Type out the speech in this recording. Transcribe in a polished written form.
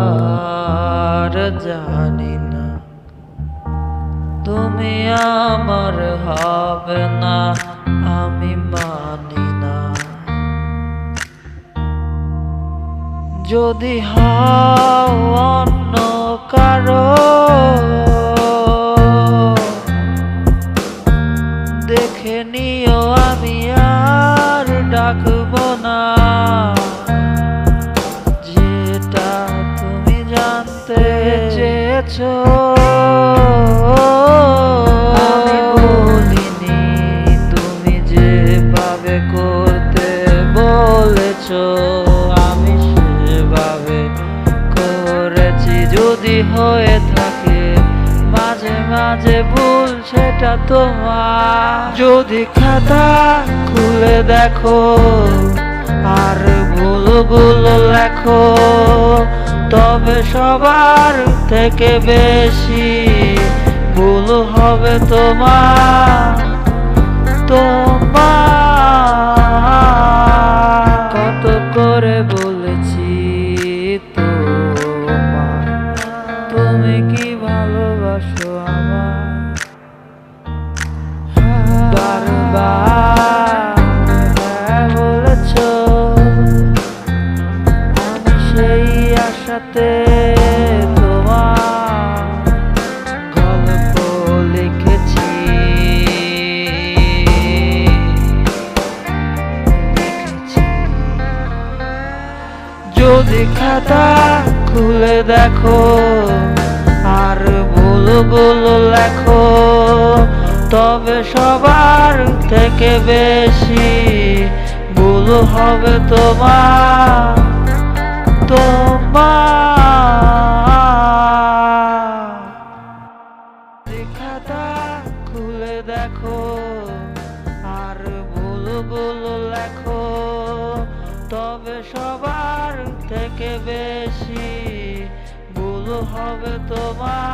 অধিকার জানি না, তুমি আমার হবে না আমি মানি না। যদি হও অন্য কারো দেখে নিও আমি আর ডাকবো না। যেটা তুমি জানতে চেয়েছো আমি বলিনি, তুমি যেভাবে করতে বলেছো আমি সেভাবে করেছি। যদি হয়ে থাকে মাঝে মাঝে ভুল সেটা তোমার। যদি খাতা খুলে দেখো আর ভুলগুলো লেখো, তবে সবার থেকে বেশি ভুল হবে তোমার। কত করে বলেছি তোমার, তুমি কি ভালোবাসো আমায়। বারবার বলেছো, আমি সেই আশাতে তোমার গল্প লিখেছি। যদি খাতা খুলে দেখো আর ভুলগুলো লেখো, তবে সবার থেকে বেশি ভুল হবে তোমার। খাতা খুলে দেখো আর ভুলগুলো লেখো, তবে সবার থেকে বেশি ভুল হবে তোমার।